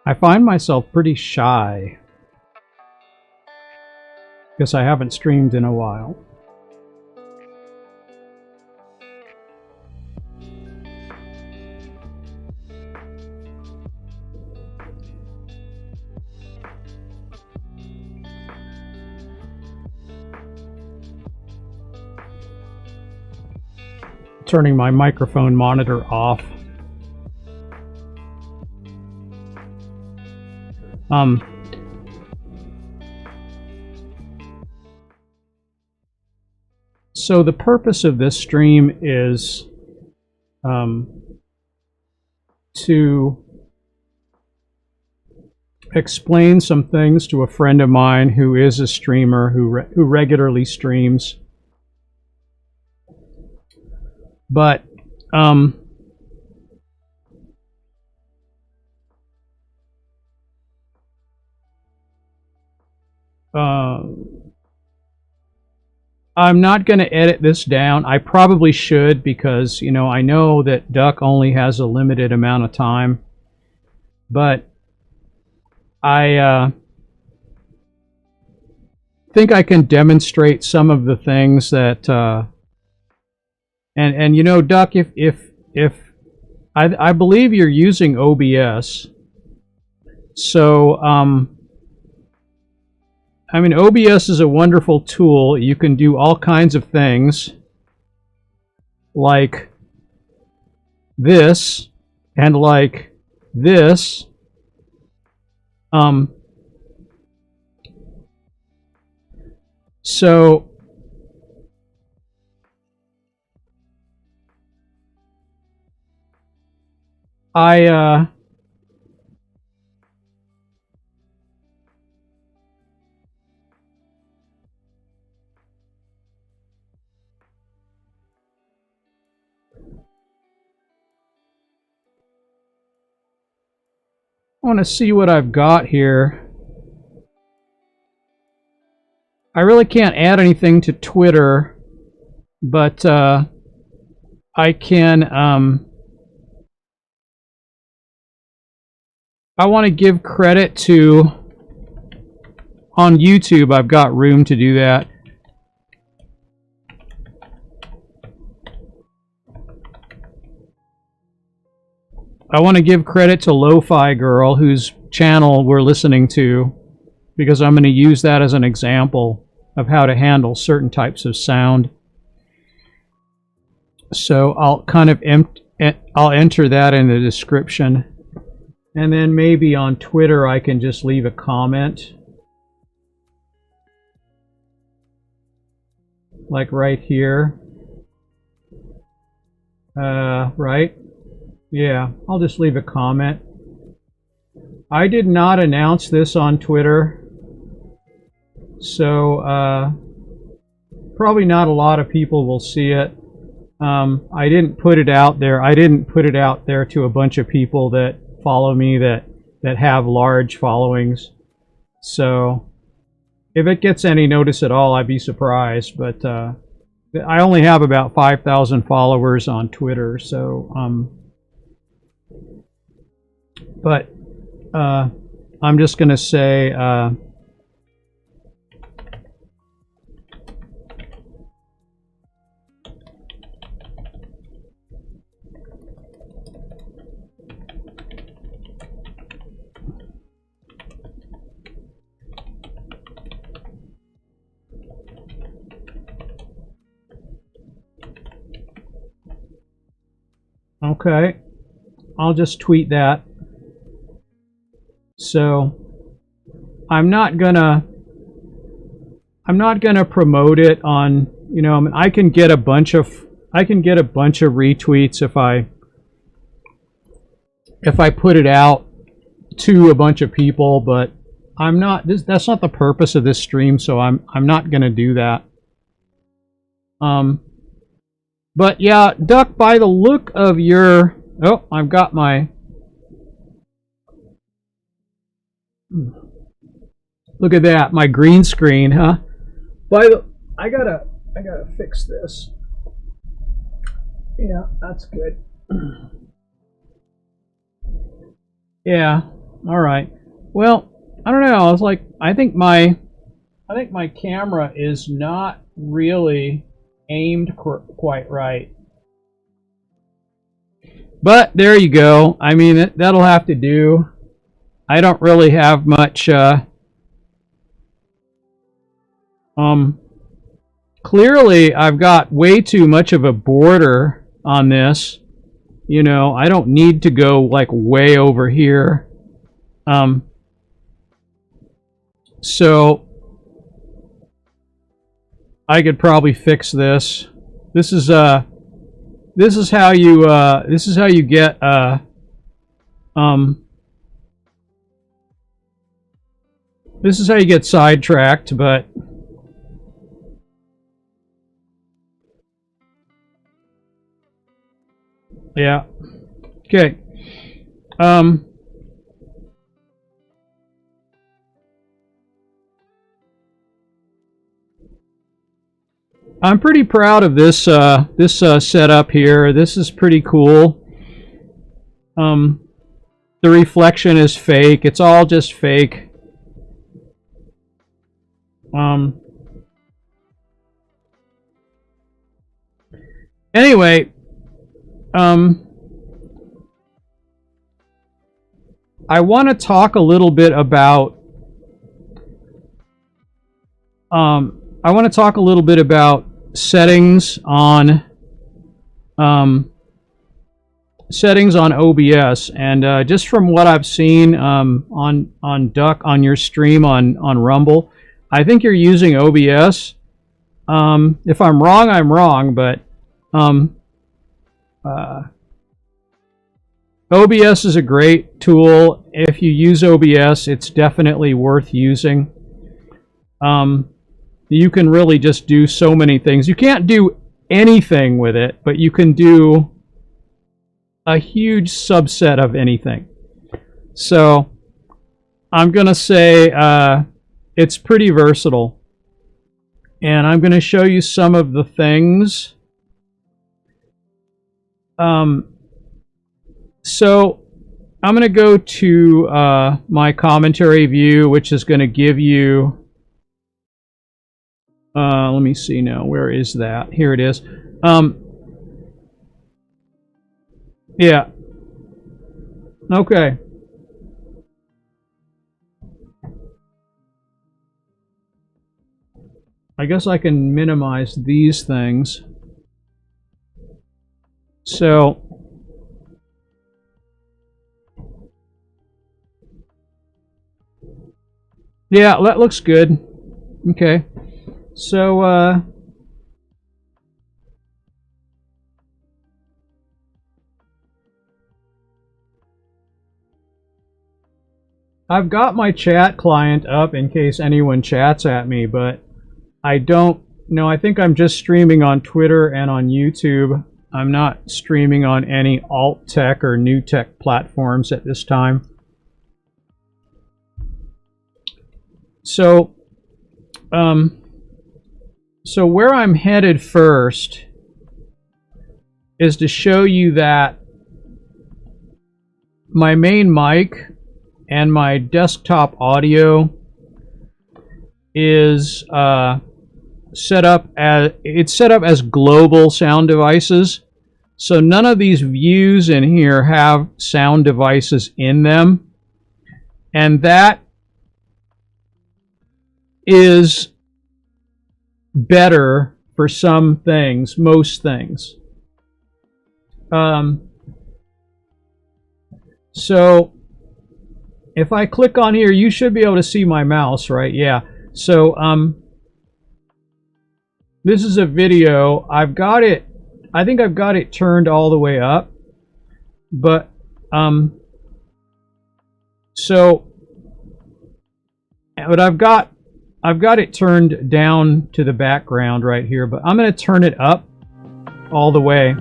I find myself pretty shy because I haven't streamed in a while. Turning my microphone monitor off. So the purpose of this stream is to explain some things to a friend of mine who is a streamer who regularly streams. But I'm not going to edit this down. I probably should because, you know, I know that Duck only has a limited amount of time. But I think I can demonstrate some of the things that and you know, Duck, if I believe you're using OBS, so I mean, OBS is a wonderful tool. You can do all kinds of things like this and like this. So I want to see what I've got here. I really can't add anything to Twitter, but I can I want to give credit to, on YouTube, I've got room to do that. I want to give credit to Lofi Girl, whose channel we're listening to, because I'm going to use that as an example of how to handle certain types of sound. So I'll kind of I'll enter that in the description. And then maybe on Twitter I can just leave a comment. Like right here. Right? Yeah, I'll just leave a comment. I did not announce this on Twitter. So probably not a lot of people will see it. I didn't put it out there. I didn't put it out there to a bunch of people that follow me that have large followings. So if it gets any notice at all, I'd be surprised. But I only have about 5,000 followers on Twitter. So but I'm just going to say okay, I'll just tweet that. So I'm not gonna promote it on, you know, I mean, I can get a bunch of retweets if I put it out to a bunch of people, but I'm not, that's not the purpose of this stream, so I'm not gonna do that. But yeah, Duck, by the look of your, oh, I've got my, look at that, my green screen, huh? By the, I gotta fix this. Yeah, that's good. Yeah, All right. Well, I don't know. I was like, I think my camera is not really aimed quite right. But there you go. I mean, that'll have to do. I don't really have much. Clearly, I've got way too much of a border on this. You know, I don't need to go like way over here. So I could probably fix this. This is how you get this is how you get sidetracked, but yeah. Okay. I'm pretty proud of this setup here. This is pretty cool. The reflection is fake. It's all just fake. Anyway, I want to talk a little bit about settings on OBS, and just from what I've seen on Duck on your stream on Rumble, I think you're using OBS. If I'm wrong, I'm wrong, but OBS is a great tool. If you use OBS, it's definitely worth using. You can really just do so many things. You can't do anything with it, but you can do a huge subset of anything. So I'm going to say it's pretty versatile. And I'm going to show you some of the things. So I'm going to go to my commentary view, which is going to give you... let me see now. Where is that? Here it is. Yeah. Okay. I guess I can minimize these things. So yeah, that looks good. Okay. So I've got my chat client up in case anyone chats at me, but I don't know. I think I'm just streaming on Twitter and on YouTube. I'm not streaming on any alt tech or new tech platforms at this time. So, so where I'm headed first is to show you that my main mic and my desktop audio is set up as global sound devices. So none of these views in here have sound devices in them, and that is better for some things, most things. So if I click on here, you should be able to see my mouse, right? Yeah. So this is a video. I've got it, I think I've got it turned all the way up, but but I've got it turned down to the background right here, but I'm going to turn it up all the way.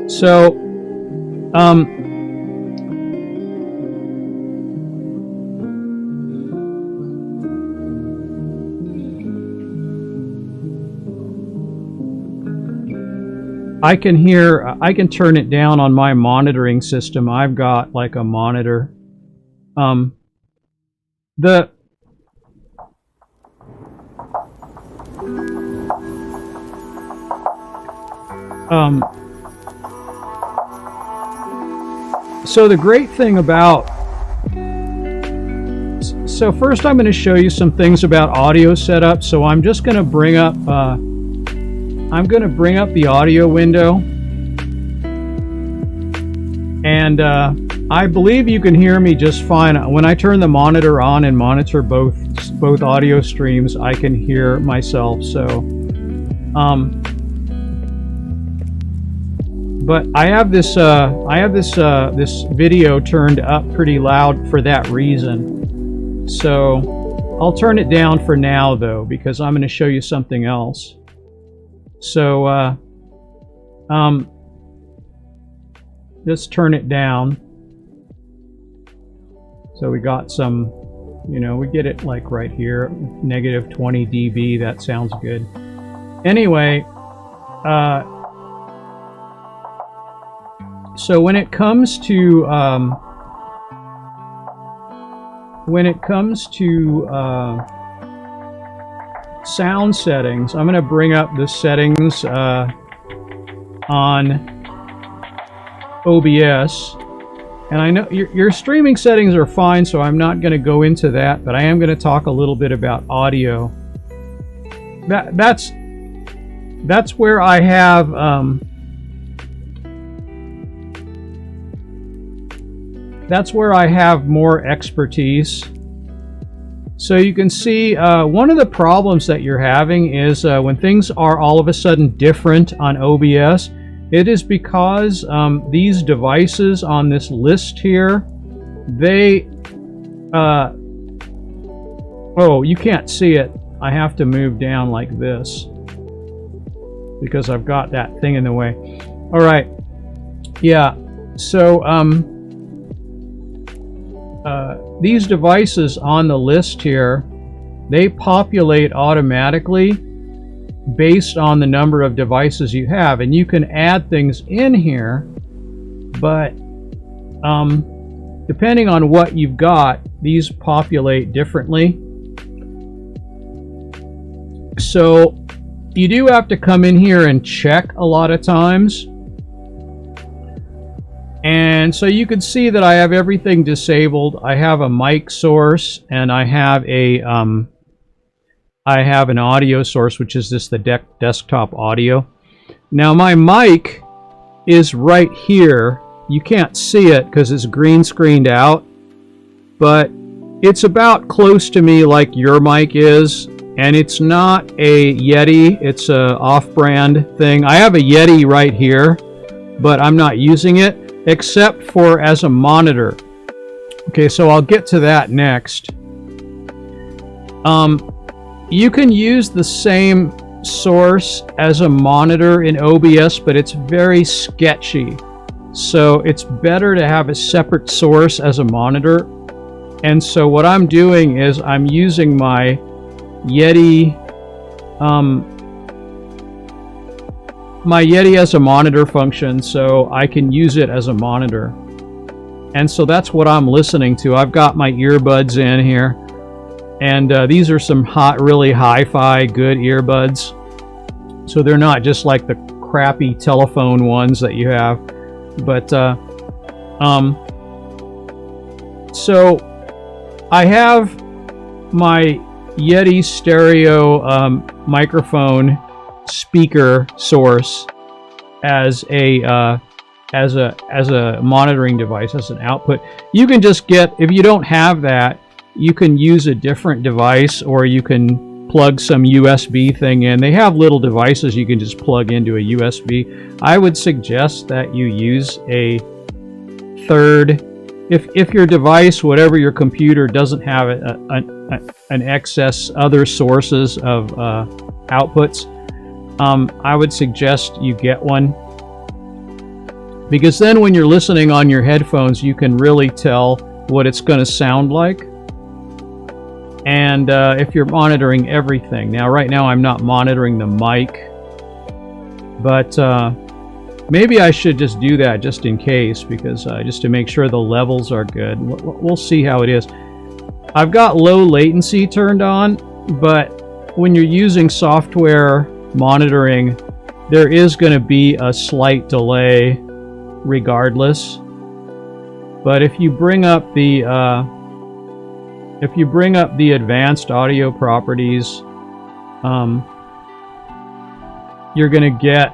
So I can hear, I can turn it down on my monitoring system. I've got like a monitor. So the great thing about, so first I'm going to show you some things about audio setup. So I'm just going to bring up, the audio window, and I believe you can hear me just fine. When I turn the monitor on and monitor both audio streams, I can hear myself. So, but I have this this video turned up pretty loud for that reason. So I'll turn it down for now though, because I'm going to show you something else. So just turn it down. So we got some, you know, we get it like right here, negative 20 dB. That sounds good. Anyway, so when it comes to sound settings, I'm going to bring up the settings on OBS, and I know your streaming settings are fine, so I'm not going to go into that, but I am going to talk a little bit about audio. That's where I have that's where I have more expertise. So you can see one of the problems that you're having is when things are all of a sudden different on OBS, it is because these devices on this list here, they, oh, you can't see it. I have to move down like this because I've got that thing in the way. All right. Yeah. So, these devices on the list here, they populate automatically based on the number of devices you have, and you can add things in here, but depending on what you've got, these populate differently. So you do have to come in here and check a lot of times. And so you can see that I have everything disabled. I have a mic source, and I have an audio source, which is the desktop audio. Now my mic is right here. You can't see it because it's green screened out, but it's about close to me like your mic is, and it's not a Yeti. It's a off-brand thing. I have a Yeti right here, but I'm not using it except for as a monitor. Okay, so I'll get to that next. You can use the same source as a monitor in OBS, but it's very sketchy. So it's better to have a separate source as a monitor. And so what I'm doing is I'm using my Yeti as a monitor function, so I can use it as a monitor. And so that's what I'm listening to. I've got my earbuds in here, and these are some really hi-fi good earbuds. So they're not just like the crappy telephone ones that you have, but so I have my Yeti stereo microphone speaker source as a monitoring device, as an output. You can just get, if you don't have that, you can use a different device, or you can plug some USB thing in. They have little devices you can just plug into a USB. I would suggest that you use a third, if your device, whatever your computer, doesn't have an excess other sources of outputs, I would suggest you get one, because then when you're listening on your headphones, you can really tell what it's going to sound like. And if you're monitoring everything, now right now I'm not monitoring the mic, but Maybe I should just do that just in case, because just to make sure the levels are good. We'll see how it is. I've got low latency turned on, but when you're using software monitoring, there is going to be a slight delay regardless. But if you bring up the advanced audio properties, you're going to get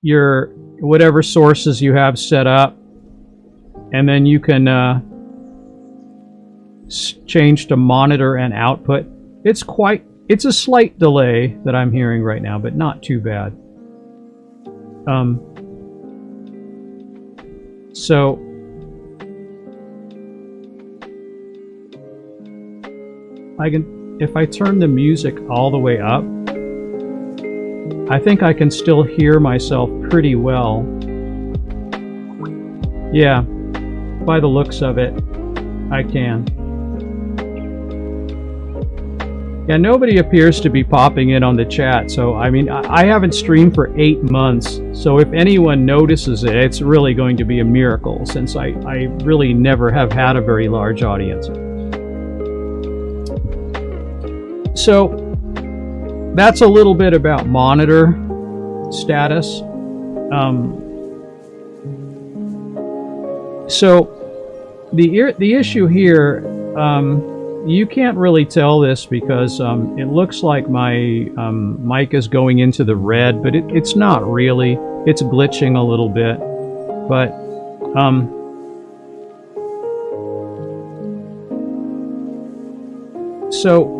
your whatever sources you have set up, and then you can change to monitor and output. It's a slight delay that I'm hearing right now, but not too bad. So if I turn the music all the way up, I think I can still hear myself pretty well. Yeah, by the looks of it, I can. Yeah, nobody appears to be popping in on the chat, so I mean, I haven't streamed for 8 months, so if anyone notices it, it's really going to be a miracle, since I really never have had a very large audience. So that's a little bit about monitor status. So the issue here, you can't really tell this because it looks like my mic is going into the red, but it's not really. It's glitching a little bit, but so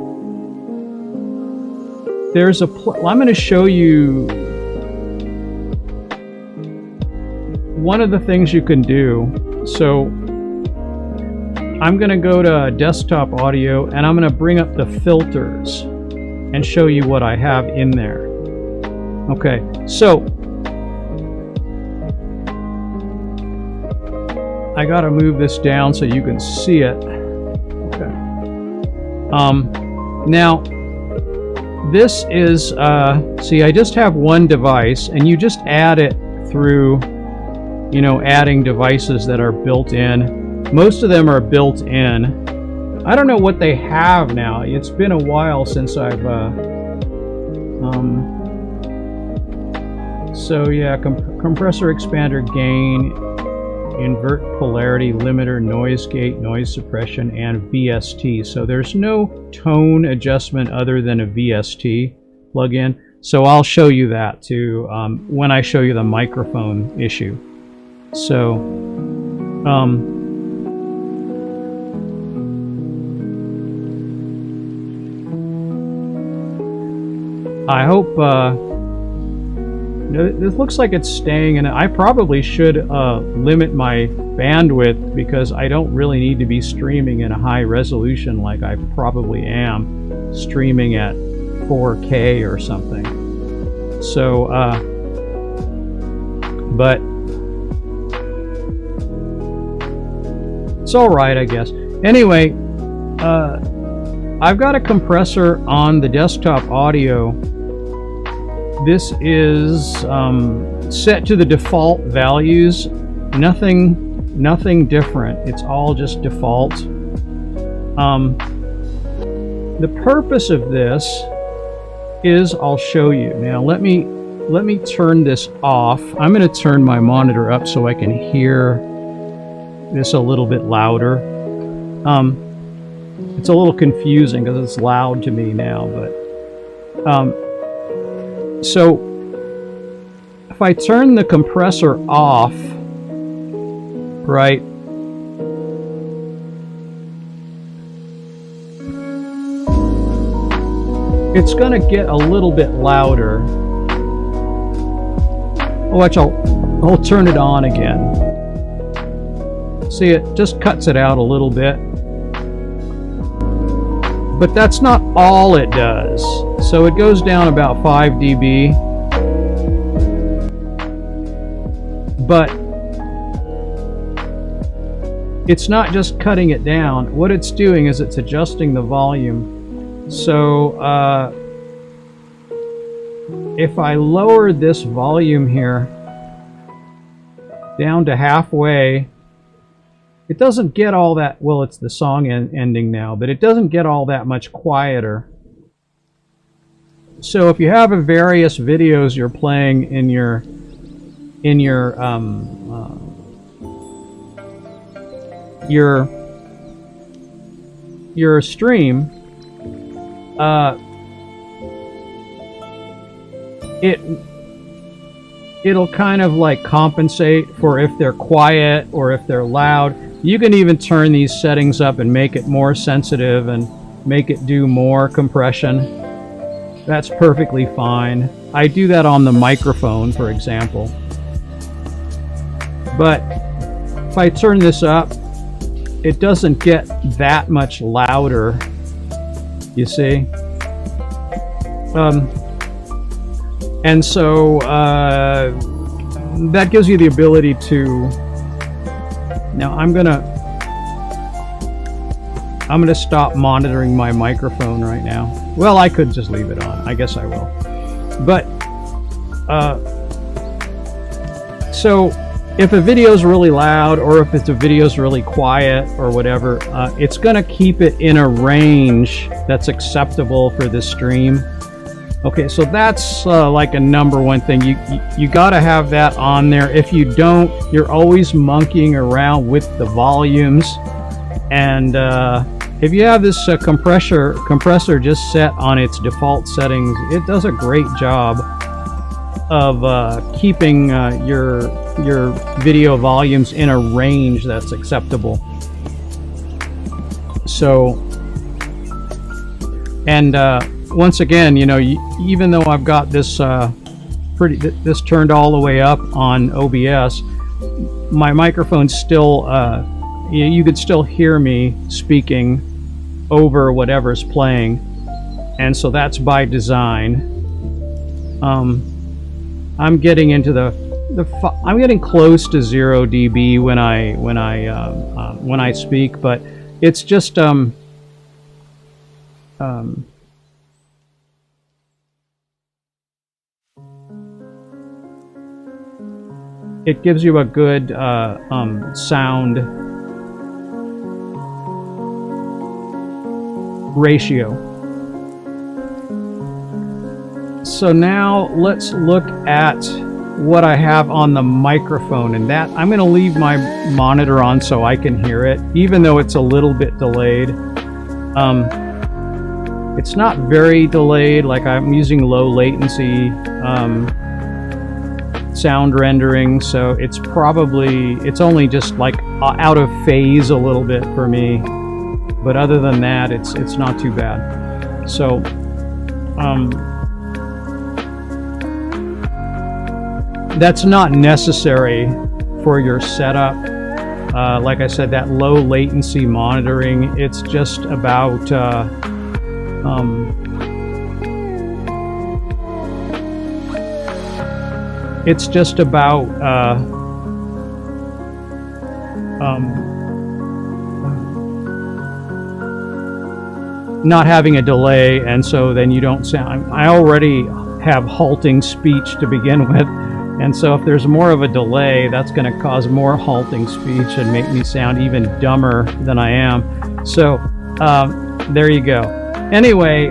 there's I'm going to show you one of the things you can do. So I'm going to go to desktop audio and I'm going to bring up the filters and show you what I have in there. Okay, so I got to move this down so you can see it. Okay. Now this is see, I just have one device, and you just add it through, you know, adding devices that are built in. Most of them are built in. I don't know what they have now. It's been a while since I've so yeah, compressor, expander, gain, invert polarity, limiter, noise gate, noise suppression, and VST. So there's no tone adjustment other than a VST plugin. So I'll show you that too when I show you the microphone issue. So I hope this looks like it's staying, and I probably should limit my bandwidth because I don't really need to be streaming in a high resolution like I probably am streaming at 4K or something. So, but it's all right, I guess. Anyway, I've got a compressor on the desktop audio. This is set to the default values. Nothing different. It's all just default. The purpose of this is, I'll show you. Now let me turn this off. I'm going to turn my monitor up so I can hear this a little bit louder. It's a little confusing because it's loud to me now, but so if I turn the compressor off, right, it's going to get a little bit louder. Watch, I'll turn it on again. See, it just cuts it out a little bit. But that's not all it does. So it goes down about 5 dB. But it's not just cutting it down. What it's doing is it's adjusting the volume. So if I lower this volume here down to halfway, it doesn't get all that, well, it's the song ending now, but it doesn't get all that much quieter. So if you have various videos you're playing in your stream, it'll kind of like compensate for if they're quiet or if they're loud. You can even turn these settings up and make it more sensitive and make it do more compression. That's perfectly fine. I do that on the microphone, for example. But if I turn this up, it doesn't get that much louder, you see? And so that gives you the ability to... Now I'm gonna stop monitoring my microphone right now. Well, I could just leave it on. I guess I will. But so if a video is really loud, or if it's a video is really quiet or whatever, it's going to keep it in a range that's acceptable for the stream. Okay, so that's like a #1 thing. You got to have that on there. If you don't, you're always monkeying around with the volumes. And if you have this compressor just set on its default settings, it does a great job of keeping your video volumes in a range that's acceptable. So, and once again, you know, even though I've got this this turned all the way up on OBS, my microphone's still you could still hear me speaking over whatever's playing, and so that's by design. I'm getting into I'm getting close to 0 dB when I speak, but it's just it gives you a good sound ratio. So now let's look at what I have on the microphone, and that I'm going to leave my monitor on so I can hear it, even though it's a little bit delayed. It's not very delayed, like I'm using low latency sound rendering, so it's only just like out of phase a little bit for me, but other than that, it's not too bad. So that's not necessary for your setup. Like I said, that low latency monitoring, it's just about not having a delay, and so then you don't sound... I already have halting speech to begin with, and so if there's more of a delay, that's going to cause more halting speech and make me sound even dumber than I am. So there you go. Anyway,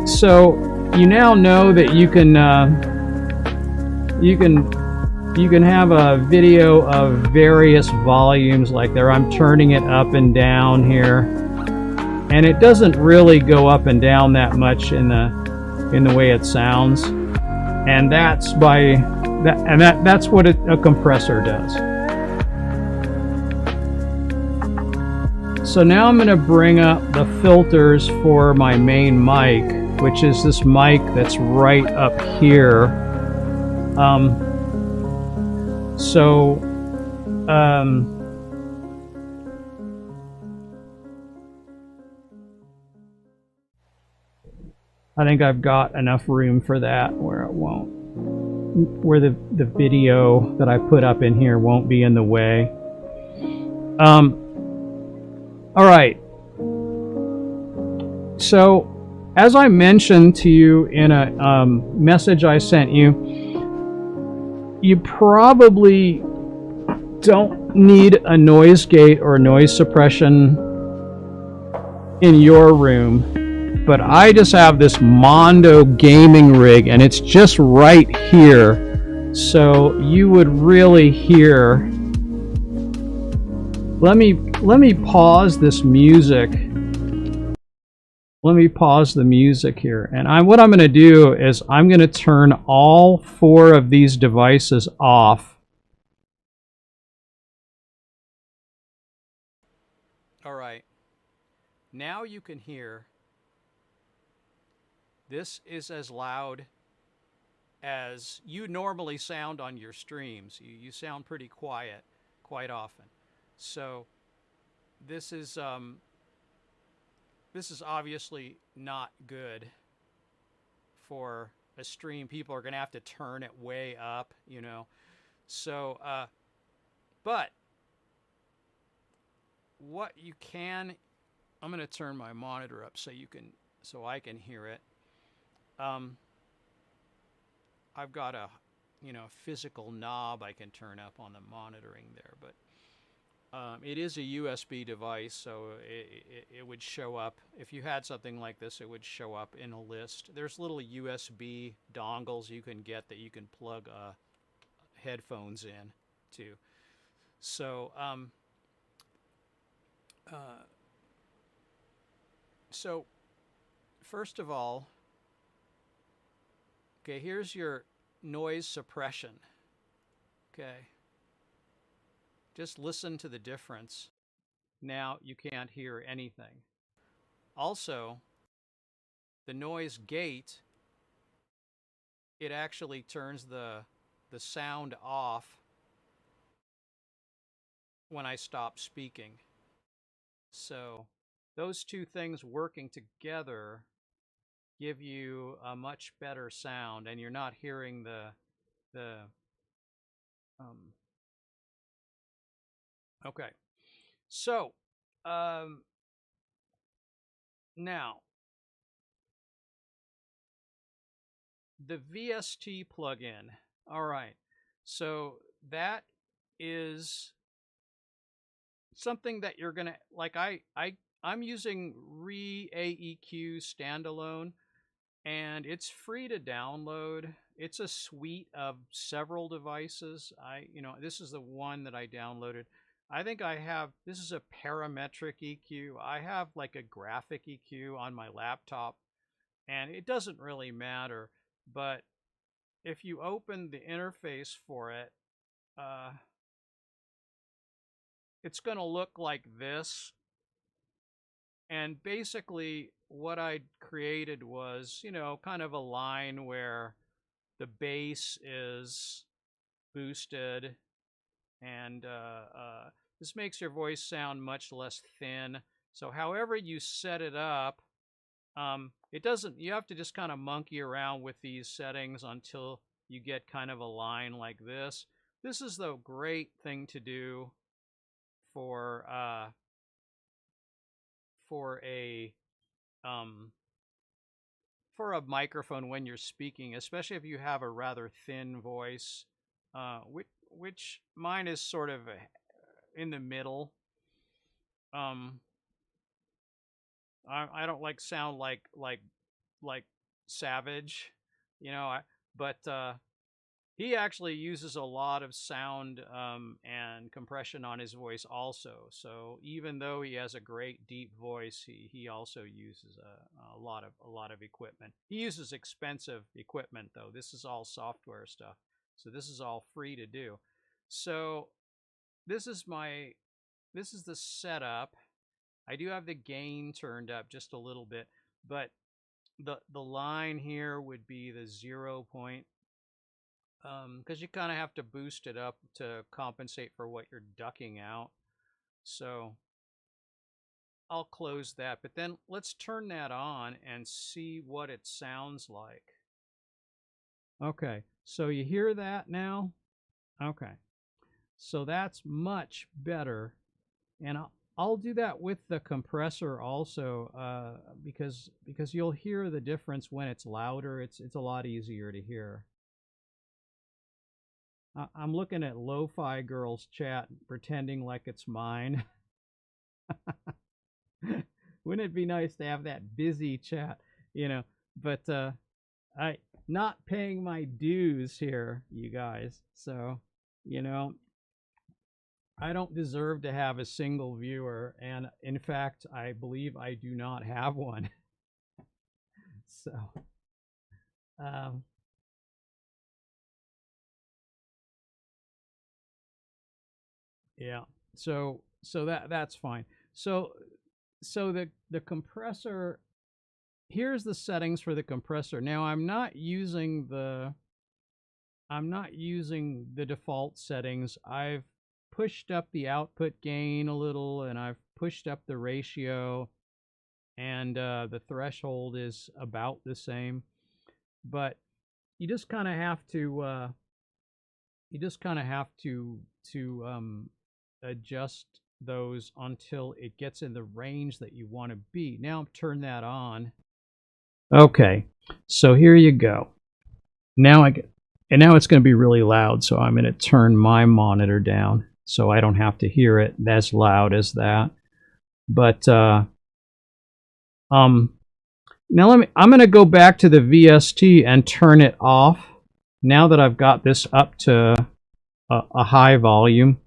so you now know that you can have a video of various volumes like there. I'm turning it up and down here, and it doesn't really go up and down that much in the way it sounds, and that's that's what a compressor does. So now I'm going to bring up the filters for my main mic, which is this mic that's right up here. I think I've got enough room for that where the video that I put up in here won't be in the way. All right. So as I mentioned to you in a message I sent you, you probably don't need a noise gate or noise suppression in your room, but I just have this Mondo gaming rig and it's just right here, so you would really hear. Let me pause this music. Let me pause the music here, and what I'm going to do is I'm going to turn all 4 of these devices off. All right, now you can hear. This is as loud as you normally sound on your streams. You sound pretty quiet quite often. So this is obviously not good for a stream. People are going to have to turn it way up, you know. So, but what you can, I'm going to turn my monitor up so I can hear it. I've got a, physical knob I can turn up on the monitoring there, but it is a USB device, so it would show up. If you had something like this, it would show up in a list. There's little USB dongles you can get that you can plug headphones in to. So, so first of all, okay, here's your noise suppression. Okay. Just listen to the difference. Now you can't hear anything. Also, the noise gate, it actually turns the sound off when I stop speaking. So those two things working together give you a much better sound, and you're not hearing the okay. So now the VST plugin. All right. So that is something that you're gonna like. I'm using Re-AEQ standalone, and it's free to download. It's a suite of several devices. This is the one that I downloaded. I think this is a parametric EQ. I have like a graphic EQ on my laptop, and it doesn't really matter. But if you open the interface for it, it's going to look like this. And basically what I created was, kind of a line where the bass is boosted, and this makes your voice sound much less thin. So however you set it up, it doesn't, you have to just kind of monkey around with these settings until you get kind of a line like this. This is the great thing to do for a for a microphone when you're speaking, especially if you have a rather thin voice, which mine is sort of in the middle. I don't like sound like Savage, but he actually uses a lot of sound and compression on his voice also. So even though he has a great deep voice, he also uses a lot of equipment. He uses expensive equipment though. This is all software stuff. So this is all free to do. So this is the setup. I do have the gain turned up just a little bit, but the line here would be the 0 point, because you kind of have to boost it up to compensate for what you're ducking out. So I'll close that, but then let's turn that on and see what it sounds like. Okay, so you hear that now? Okay, so that's much better, and I'll do that with the compressor also, because you'll hear the difference when it's louder. It's a lot easier to hear. I'm looking at Lofi Girl's chat, pretending like it's mine. Wouldn't it be nice to have that busy chat, you know? But I not paying my dues here, you guys. So, you know, I don't deserve to have a single viewer, and in fact, I believe I do not have one. So, um, yeah. So that's fine. So the compressor, here's the settings for the compressor. Now I'm not using the default settings. I've pushed up the output gain a little, and I've pushed up the ratio, and the threshold is about the same. But you just kind of have to adjust those until it gets in the range that you want to be. Now turn that on. Okay, so here you go. Now now it's going to be really loud, so I'm going to turn my monitor down so I don't have to hear it as loud as that. But now I'm going to go back to the VST and turn it off. Now that I've got this up to a high volume,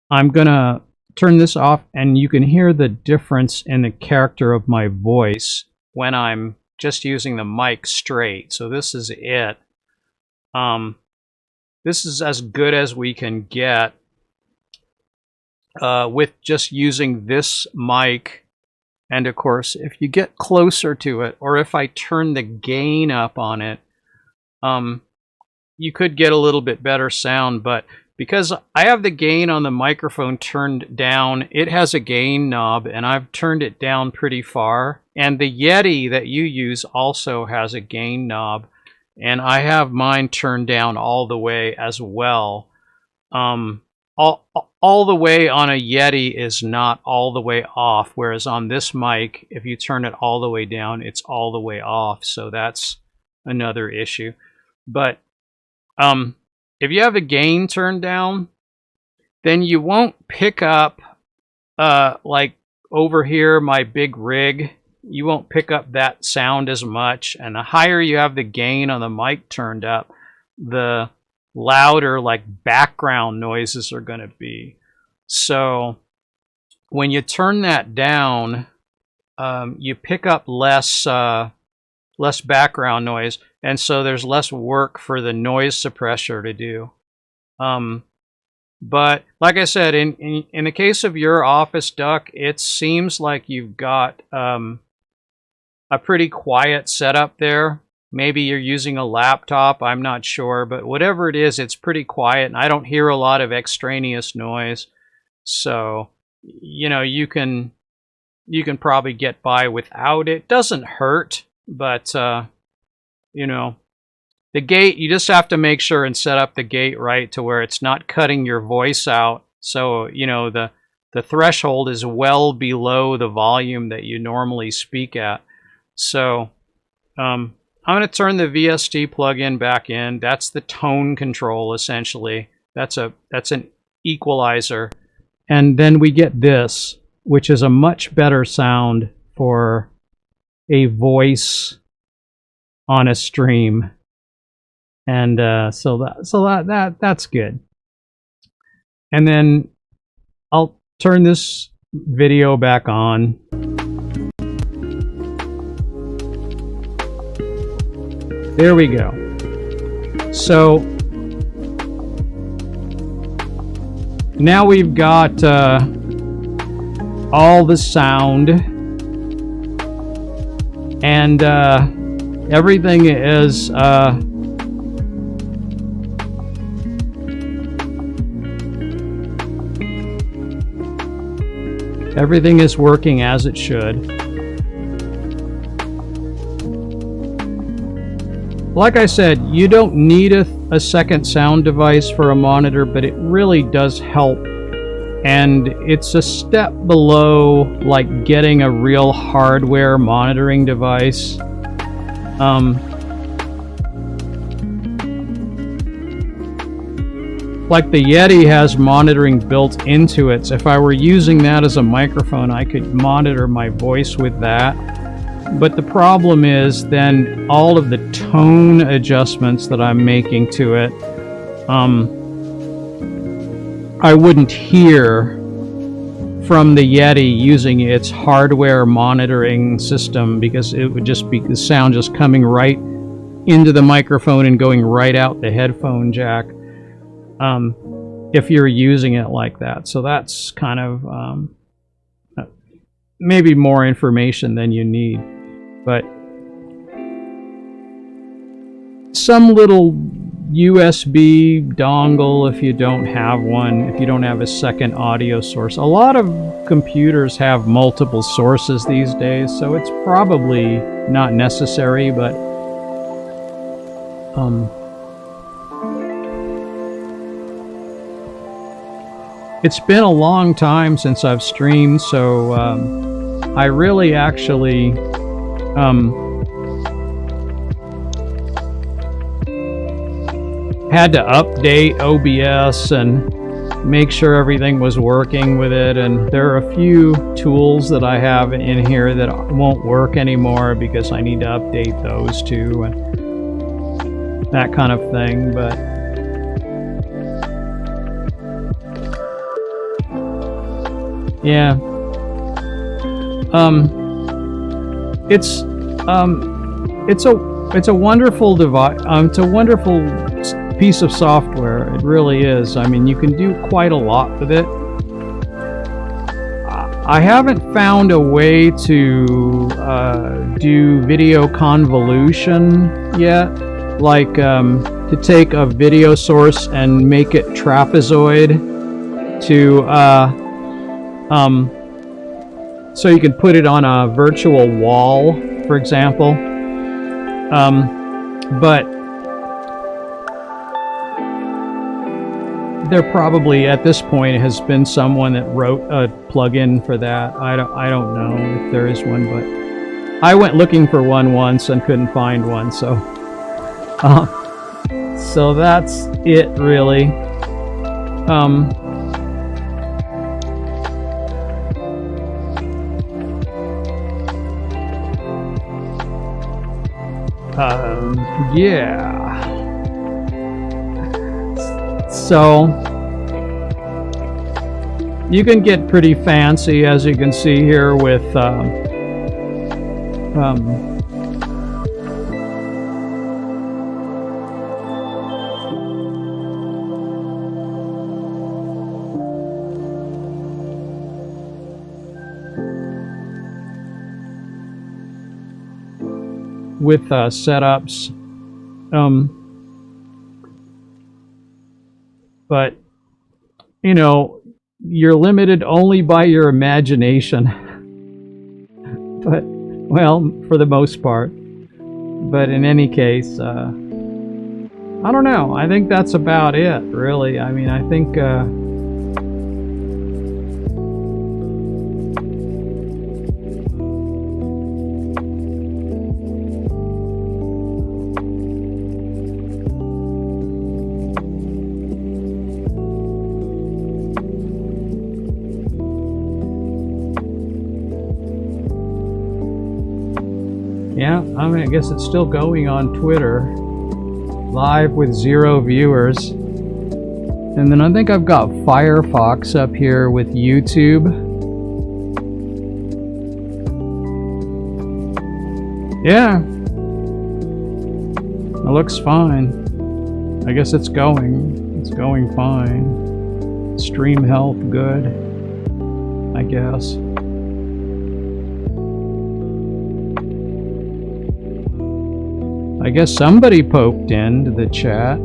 I'm going to turn this off, and you can hear the difference in the character of my voice when I'm just using the mic straight. So this is it. This is as good as we can get with just using this mic. And of course, if you get closer to it, or if I turn the gain up on it, you could get a little bit better sound. But because I have the gain on the microphone turned down, it has a gain knob, and I've turned it down pretty far. And the Yeti that you use also has a gain knob, and I have mine turned down all the way as well. All the way on a Yeti is not all the way off, whereas on this mic, if you turn it all the way down, it's all the way off. So that's another issue. But if you have the gain turned down, then you won't pick up, like over here, my big rig, you won't pick up that sound as much. And the higher you have the gain on the mic turned up, the louder, like, background noises are going to be. So when you turn that down, you pick up less background noise, and so there's less work for the noise suppressor to do. But like I said, in the case of your office, Duck, it seems like you've got a pretty quiet setup there. Maybe you're using a laptop, I'm not sure, but whatever it is, it's pretty quiet, and I don't hear a lot of extraneous noise. So, you know, you can probably get by without it. Doesn't hurt, but you know, the gate, you just have to make sure and set up the gate right to where it's not cutting your voice out. So, you know, the threshold is well below the volume that you normally speak at. So, I'm going to turn the VST plugin back in. That's the tone control, essentially. That's an equalizer. And then we get this, which is a much better sound for a voice on a stream. And so that's good. And then I'll turn this video back on. There we go. So now we've got all the sound, and everything is working as it should. Like I said, you don't need a second sound device for a monitor, but it really does help and it's a step below like getting a real hardware monitoring device. Like the Yeti has monitoring built into it, so if I were using that as a microphone, I could monitor my voice with that. But the problem is then all of the tone adjustments that I'm making to it, I wouldn't hear from the Yeti using its hardware monitoring system, because it would just be the sound just coming right into the microphone and going right out the headphone jack. If you're using it like that. So that's kind of maybe more information than you need. But some little USB dongle, if you don't have one, if you don't have a second audio source. A lot of computers have multiple sources these days, so it's probably not necessary, but it's been a long time since I've streamed, so I really actually had to update OBS and make sure everything was working with it, and there are a few tools that I have in here that won't work anymore because I need to update those too and that kind of thing. But yeah, it's a wonderful device. It's a wonderful piece of software. It really is. I mean, you can do quite a lot with it. I haven't found a way to do video convolution yet, like to take a video source and make it trapezoid to so you can put it on a virtual wall, for example. But there probably at this point has been someone that wrote a plugin for that. I don't know if there is one, but I went looking for one once and couldn't find one, so so that's it really. Yeah. So you can get pretty fancy, as you can see here, with setups. But you know, you're limited only by your imagination. But well, for the most part. But in any case, I don't know. I think that's about it, really. I mean, I think yeah, I mean, I guess it's still going on Twitter, live with 0 viewers. And then I think I've got Firefox up here with YouTube. Yeah, it looks fine. I guess it's going fine. Stream health good, I guess. I guess somebody poked into the chat.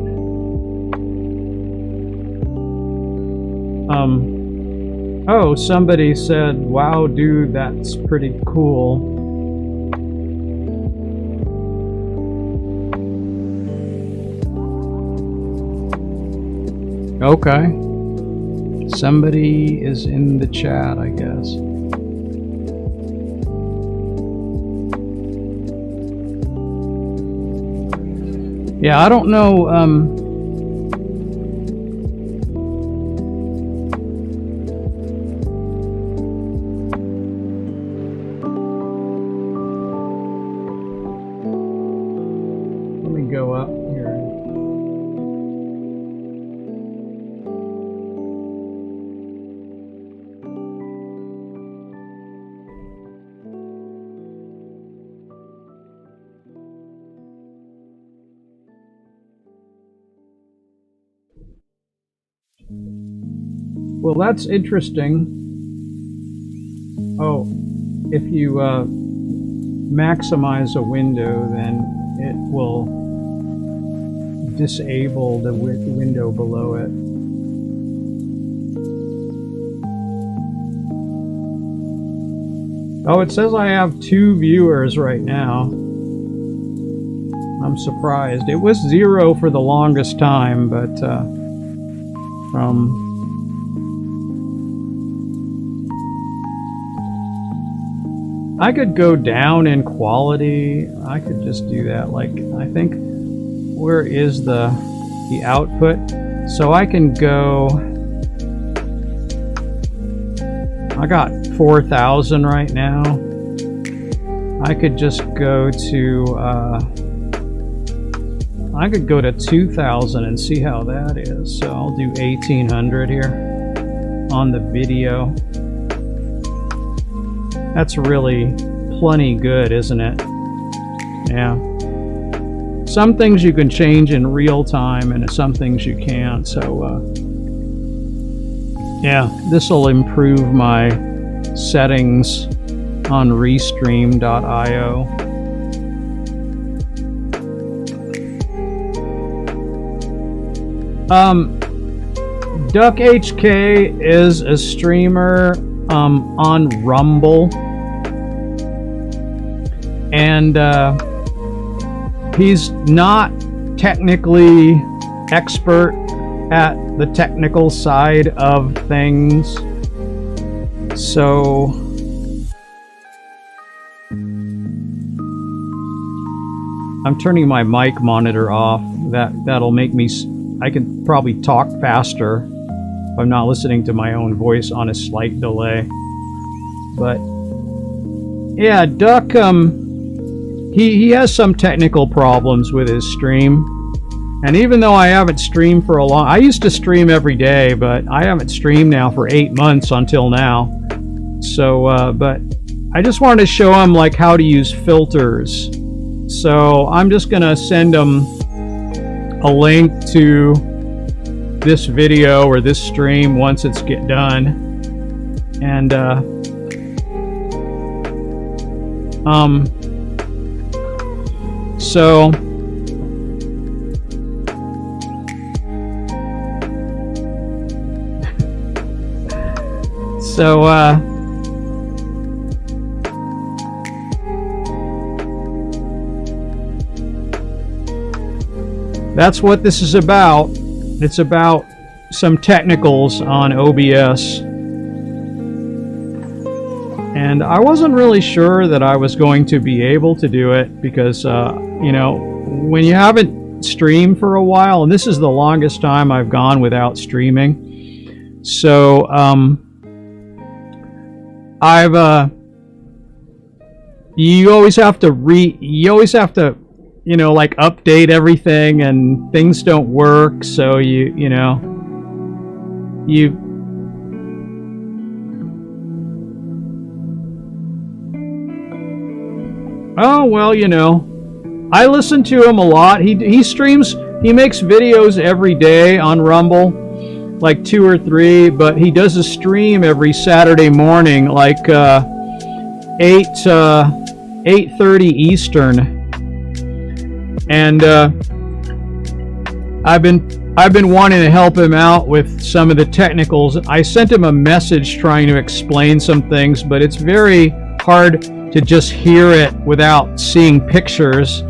Oh, somebody said, "Wow, dude, that's pretty cool." Okay. Somebody is in the chat, I guess. Yeah, I don't know. Let me go up here. Well, that's interesting. Oh, if you maximize a window, then it will disable the window below it. Oh, it says I have 2 viewers right now. I'm surprised. It was 0 for the longest time, but I could go down in quality. I could just do that. Like, I think, where is the output? So I can go, I got 4,000 right now. I could just go to, I could go to 2,000 and see how that is. So I'll do 1,800 here on the video. That's really plenty good, isn't it? Yeah. Some things you can change in real time and some things you can't. So, yeah, this will improve my settings on restream.io. DuckHK is a streamer on Rumble. And he's not technically expert at the technical side of things. So I'm turning my mic monitor off. That'll make me, I can probably talk faster if I'm not listening to my own voice on a slight delay. But yeah, Duck, he has some technical problems with his stream. And even though I haven't streamed for a long, I used to stream every day, but I haven't streamed now for 8 months until now. So, but I just wanted to show him like how to use filters. So I'm just gonna send him a link to this video or this stream once it's done. And so that's what this is about. It's about some technicals on OBS. And I wasn't really sure that I was going to be able to do it because, you know, when you haven't streamed for a while, and this is the longest time I've gone without streaming. So, you always have to, you know, like update everything and things don't work. So you know, oh, well, you know, I listen to him a lot. He streams, he makes videos every day on Rumble, like 2 or 3, but he does a stream every Saturday morning, like 8:30 Eastern. And I've been wanting to help him out with some of the technicals. I sent him a message trying to explain some things, but it's very hard to just hear it without seeing pictures.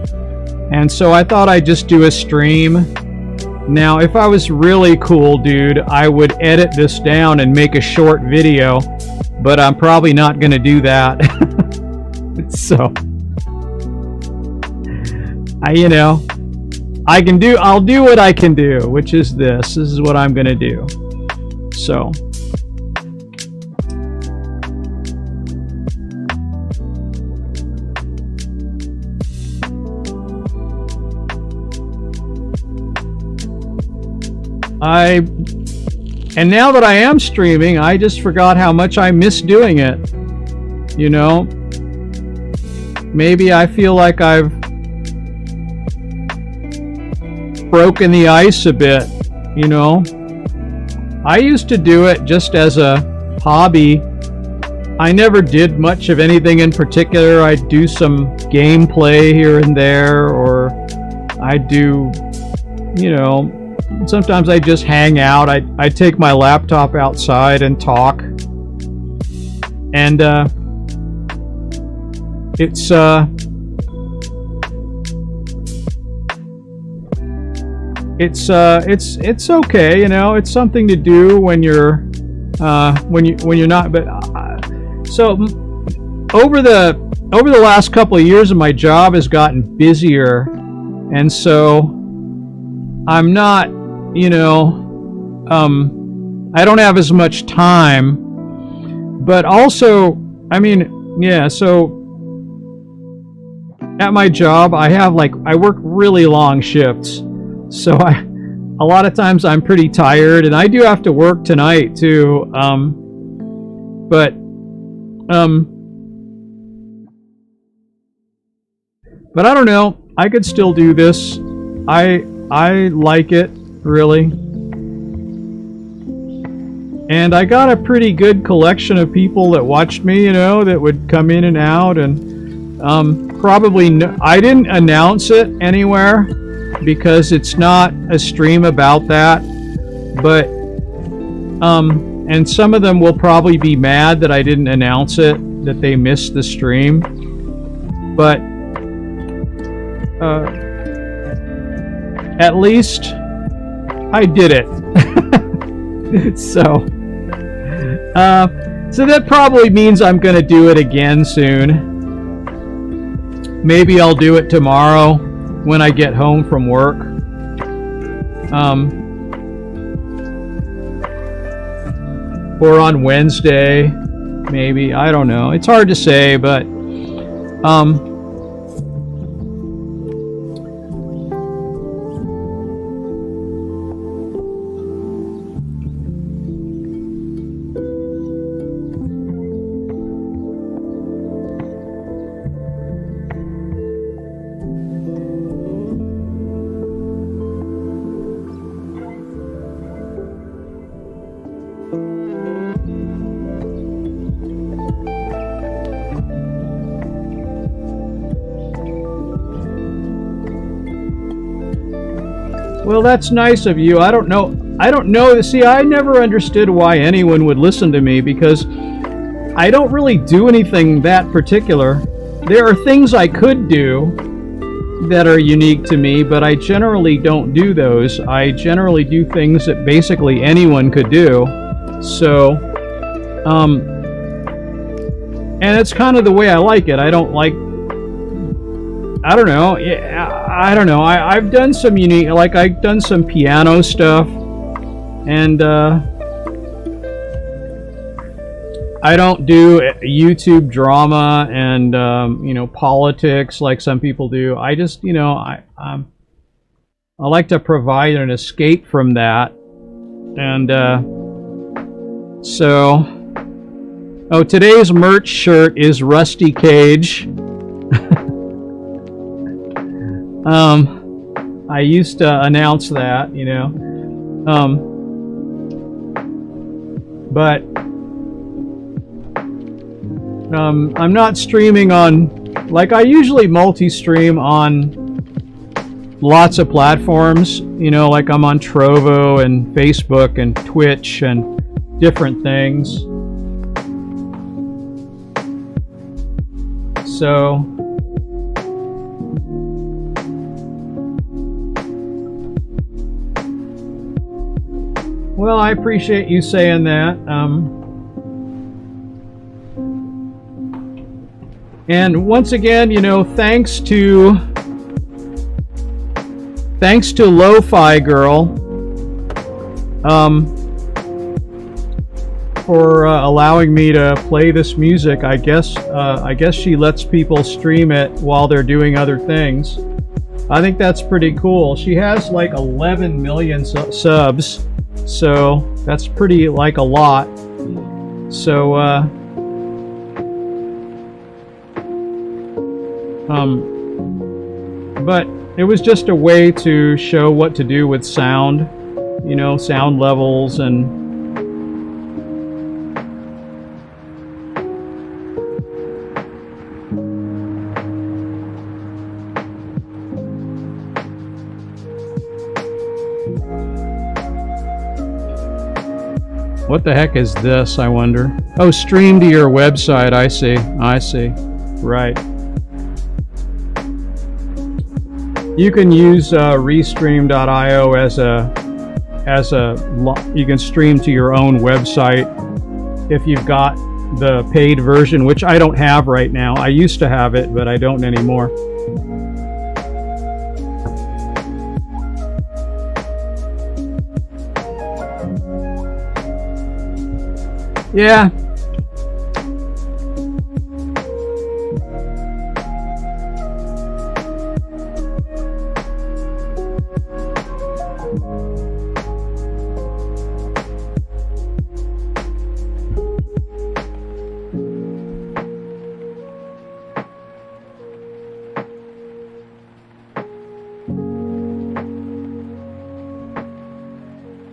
And so I thought I'd just do a stream Now, if I was really cool, dude, I would edit this down and make a short video, but I'm probably not going to do that. So, I'll do what I can do, which is this. This is what I'm going to do. So, and now that I am streaming, I just forgot how much I miss doing it. You know, maybe I feel like I've broken the ice a bit, you know. I used to do it just as a hobby. I never did much of anything in particular. I'd do some gameplay here and there, or I'd do, you know, sometimes I just hang out. I take my laptop outside and talk, and it's okay, you know. It's something to do when you're not. But so over the last couple of years, my job has gotten busier, and so I'm not, you know, I don't have as much time. But also, I mean, yeah, so at my job, I work really long shifts. So a lot of times I'm pretty tired, and I do have to work tonight too. But I don't know. I could still do this. I like it, really. And I got a pretty good collection of people that watched me, you know, that would come in and out, and I didn't announce it anywhere because it's not a stream about that. But and some of them will probably be mad that I didn't announce it, that they missed the stream. But at least I did it. So that probably means I'm going to do it again soon. Maybe I'll do it tomorrow when I get home from work. Or on Wednesday, maybe. I don't know. It's hard to say, but well, that's nice of you. I don't know. See, I never understood why anyone would listen to me, because I don't really do anything that particular. There are things I could do that are unique to me, but I generally don't do those. I generally do things that basically anyone could do. So, and it's kind of the way I like it. I don't know. I don't know. I've done some unique, like I've done some piano stuff, and I don't do YouTube drama and you know, politics like some people do. I just, you know, I like to provide an escape from that, and so. Oh, today's merch shirt is Rusty Cage. I used to announce that, you know, but I'm not streaming on, like, I usually multi-stream on lots of platforms, you know, like I'm on Trovo and Facebook and Twitch and different things. So, Well, I appreciate you saying that. And once again, you know, thanks to Lofi Girl for allowing me to play this music. I guess she lets people stream it while they're doing other things. I think that's pretty cool. She has like 11 million subs, so that's pretty like a lot. So but it was just a way to show what to do with sound, you know, sound levels and what the heck is this, I wonder? Oh, stream to your website. I see. Right. You can use restream.io you can stream to your own website if you've got the paid version, which I don't have right now. I used to have it, but I don't anymore. Yeah.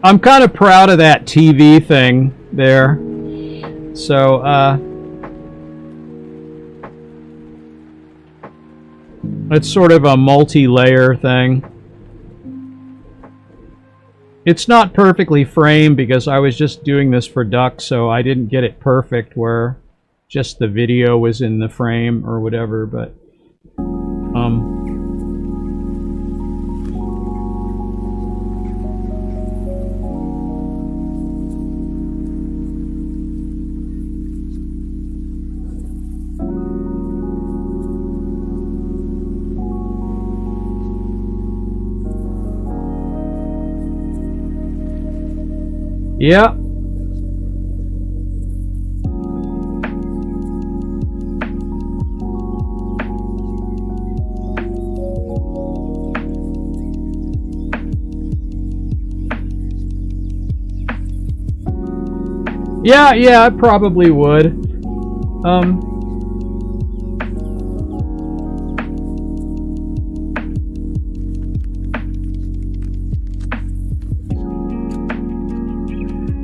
I'm kind of proud of that TV thing there. So, it's sort of a multi-layer thing. It's not perfectly framed because I was just doing this for Duck, so I didn't get it perfect where just the video was in the frame or whatever, but yeah. Yeah, I probably would.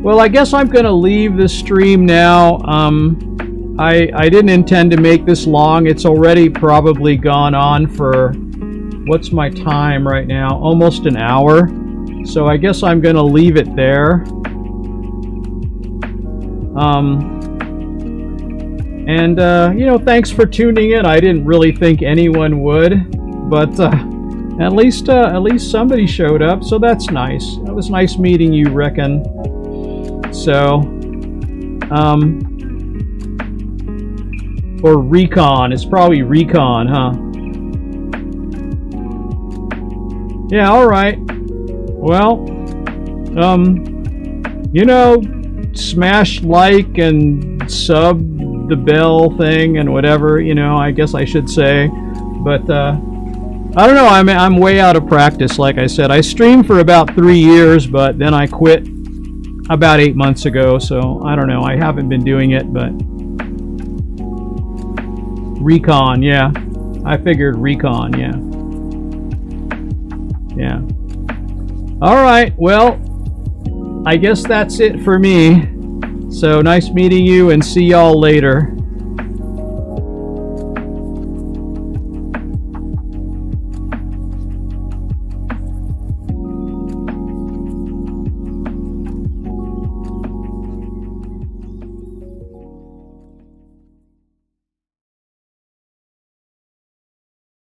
Well, I guess I'm going to leave the stream now. I didn't intend to make this long. It's already probably gone on for, what's my time right now? Almost an hour. So I guess I'm going to leave it there. You know, thanks for tuning in. I didn't really think anyone would, but at least somebody showed up, so that's nice. That was nice meeting you, Reckon. So, or Recon. It's probably Recon, huh? Yeah, alright. Well, you know, smash like and sub the bell thing and whatever, you know, I guess I should say. But, I don't know, I'm way out of practice, like I said. I streamed for about 3 years, but then I quit about 8 months ago, so I don't know. I haven't been doing it, but Recon, yeah. I figured Recon, yeah. Yeah. Alright, well, I guess that's it for me. So nice meeting you and see y'all later.